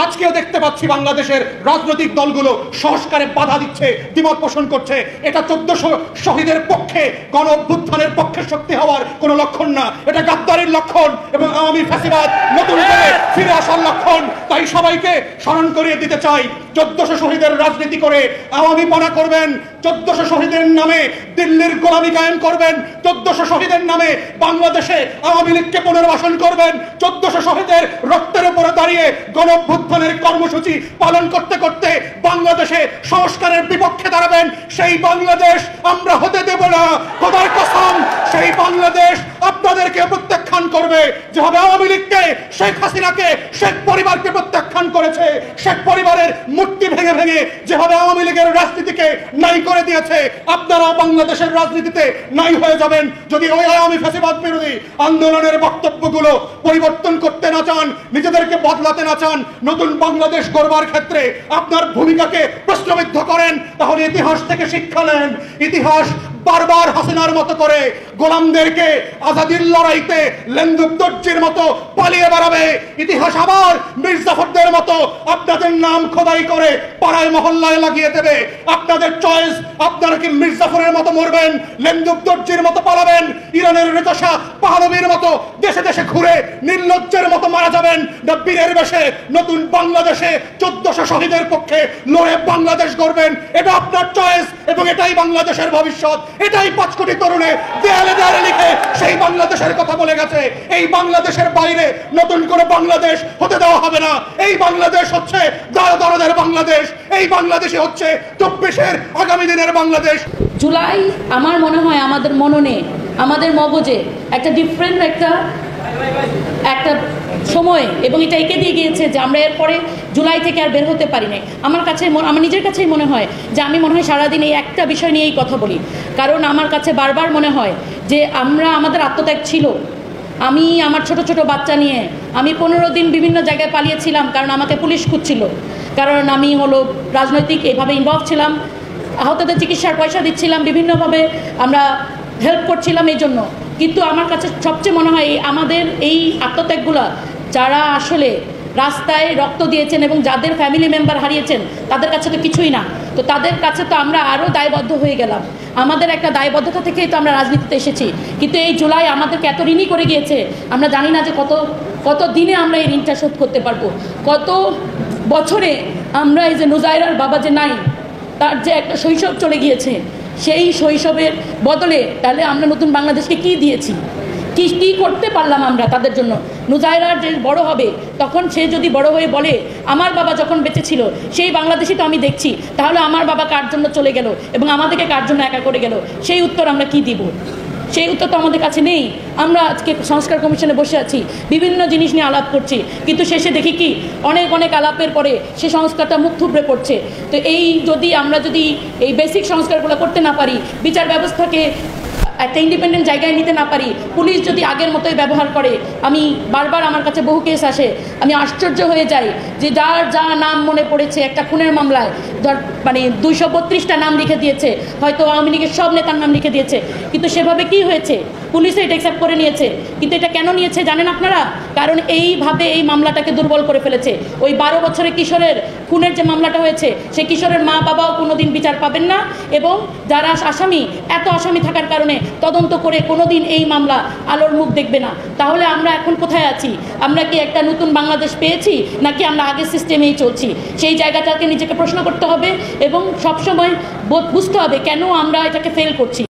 আজকেও দেখতে পাচ্ছি বাংলাদেশের রাজনৈতিক দলগুলো সংস্কারে বাধা দিচ্ছে, দ্বিমত পোষণ করছে। এটা 1400 শহীদের পক্ষে, গণ অভ্যুত্থানের পক্ষে শক্তি হওয়ার কোনো লক্ষণ না, এটা গাদ্দারির লক্ষণ এবং আওয়ামী ফ্যাসিবাদ নতুন করে ফিরে আসার লক্ষণ। তাই সবাইকে স্মরণ করিয়ে দিতে চাই, 1400 শহীদের রাজনীতি করে আওয়ামী পনা করবেন, 1400 শহীদের নামে দিল্লির গোলামি কায়েম করবেন, 1400 শহীদের নামে বাংলাদেশে আওয়ামী লীগকে পুনর্বাসন করবেন, 1400 শহীদের রক্তের উপরে দাঁড়িয়ে গণ অভ্যুত্থানের কর্মসূচি পালন করতে করতে বাংলাদেশে সংস্কারের বিপক্ষে দাঁড়াবেন। সেই বাংলাদেশ আমরা হতে দেব না, খোদার কসম। সেই বাংলাদেশ আপনাদেরকে প্রত্যাখ্যান করবে, যেভাবে আওয়ামী লীগকে, শেখ হাসিনাকে, শেখ পরিবারকে প্রত্যাখ্যান করেছে, শেখ পরিবারের মূর্তি ভেঙে ভেঙে যেভাবে আওয়ামী লীগের রাজনীতিকে নাই করে দিয়েছে, আপনারা বাংলাদেশের রাজনীতিতে নাই হয়ে যাবেন যদি ওই আওয়ামী ফ্যাসিবাদ বিরোধী আন্দোলনের বক্তব্যগুলো পরিবর্তন করতে না চান, নিজেদেরকে বদলাতে না চান, নতুন বাংলাদেশ গড়বার ক্ষেত্রে আপনার ভূমিকাকে প্রশ্নবিদ্ধ করেন। তাহলে ইতিহাস থেকে শিক্ষা নেন। ইতিহাস বারবার হাসিনার মতো করে গোলামদেরকে আজাদির লড়াইতে লেন্দুক দর্জির মতো পালিয়ে বেড়াবে। ইতিহাস আবার মীর জাফরদের মতো আপনাদের নাম খোদাই করে পাড়ায় মহল্লায় লাগিয়ে দেবে। আপনাদের চয়েস, আপনারা কি মীর জাফরের মতো মরবেন, লেন্দুক দর্জির মতো পালাবেন, ইরানের রেজা শাহ পাহলভীর মতো দেশে দেশে ঘুরে নির্লজ্জের মতো মারা যাবেন, না বীরের বেশে নতুন বাংলাদেশে 1400 শহীদের পক্ষে লড়ে বাংলাদেশ গড়বেন? এটা আপনার চয়েস এবং এটাই বাংলাদেশের ভবিষ্যৎ। এটাই 5 কোটি তরুণে দেয়ালে দেয়ালে লিখে সেই বাংলাদেশের কথা বলে গেছে। এই বাংলাদেশের বাইরে নতুন করে বাংলাদেশ হতে দেওয়া হবে না। এই বাংলাদেশ হচ্ছে দরদের বাংলাদেশ। এই বাংলাদেশে হচ্ছে 24-এর আগামী দিনের বাংলাদেশ। জুলাই আমার মনে হয় আমাদের মননে, আমাদের মগজে একটা ডিফারেন্ট একটা সময় এবং এটা এঁকে দিয়ে গিয়েছে যে আমরা এরপরে জুলাই থেকে আর বের হতে পারি না। আমার নিজের কাছেই মনে হয় যে আমি মনে হয় সারাদিন এই একটা বিষয় নিয়েই কথা বলি, কারণ আমার কাছে বারবার মনে হয় যে আমাদের আত্মত্যাগ ছিল। আমি আমার ছোট ছোট বাচ্চা নিয়ে আমি 15 দিন বিভিন্ন জায়গায় পালিয়েছিলাম, কারণ আমাকে পুলিশ খুঁজছিল, কারণ আমি রাজনৈতিক এইভাবে ইনভলভ ছিলাম, আহতদের চিকিৎসার পয়সা দিচ্ছিলাম, বিভিন্নভাবে আমরা হেল্প করছিলাম এই জন্য। কিন্তু আমার কাছে সবচেয়ে মনে হয় আমাদের এই আত্মত্যাগগুলো, যারা আসলে রাস্তায় রক্ত দিয়েছেন এবং যাদের ফ্যামিলি মেম্বার হারিয়েছেন, তাদের কাছে তো কিছুই না। তো তাদের কাছে তো আমরা আরও দায়বদ্ধ হয়ে গেলাম। আমাদের একটা দায়বদ্ধতা থেকেই তো আমরা রাজনীতিতে এসেছি। কিন্তু এই জুলাই আমাদেরকে এত ঋণী করে গিয়েছে, আমরা জানি না যে কত দিনে আমরা এই ঋণটা শোধ করতে পারবো। কত বছরে আমরা এই যে নুজাইরার বাবা যে নাই, তার যে একটা শৈশব চলে গিয়েছে, সেই শৈশবের বদলে তাহলে আমরা নতুন বাংলাদেশকে কি দিয়েছি, কি করতে পারলাম আমরা তাদের জন্য? নুজাইরার যে বড় হবে, তখন সে যদি বড় হয়ে বলে আমার বাবা যখন বেঁচে ছিল সেই বাংলাদেশই তো আমি দেখছি, তাহলে আমার বাবা কার জন্য চলে গেল এবং আমাদেরকে কার জন্য একা করে গেল, সেই উত্তর আমরা কি দিব? সেই উত্তর তো আমাদের কাছে নেই। আমরা আজকে সংস্কার কমিশনে বসে আছি, বিভিন্ন জিনিস নিয়ে আলাপ করছি, কিন্তু শেষে দেখি কি অনেক আলাপের পরে সে সংস্কারটা মুখ থুবড়ে পড়ছে। তো আমরা যদি এই বেসিক সংস্কারগুলো করতে না পারি, বিচার ব্যবস্থাকে একটা ইন্ডিপেন্ডেন্ট জায়গায় নিতে না পারি, পুলিশ যদি আগের মতোই ব্যবহার করে, আমি বারবার আমার কাছে বহু কেস আসে, আমি আশ্চর্য হয়ে যাই যে যা নাম মনে পড়েছে একটা খুনের মামলায় 232টা নাম লিখে দিয়েছে, হয়তো আওয়ামী লীগের সব নেতার নাম লিখে দিয়েছে, কিন্তু সেভাবে কি হয়েছে? পুলিশে এটা অ্যাকসেপ্ট করে নিয়েছে। কিন্তু এটা কেন নিয়েছে জানেন আপনারা? কারণ এইভাবে এই মামলাটাকে দুর্বল করে ফেলেছে। ওই 12 বছরের কিশোরের খুনের যে মামলাটা হয়েছে, সেই কিশোরের মা বাবাও কোনোদিন বিচার পাবেন না, এবং যারা এত আসামি থাকার কারণে তদন্ত করে কোনোদিন এই মামলা আলোর মুখ দেখবে না। তাহলে আমরা এখন কোথায় আছি? আমরা কি একটা নতুন বাংলাদেশ পেয়েছি, নাকি আমরা আগের সিস্টেমেই চলছি? সেই জায়গাটাকে নিজেকে প্রশ্ন করতে হবে এবং সবসময় বুঝতে হবে কেন আমরা এটাকে ফেল করছি।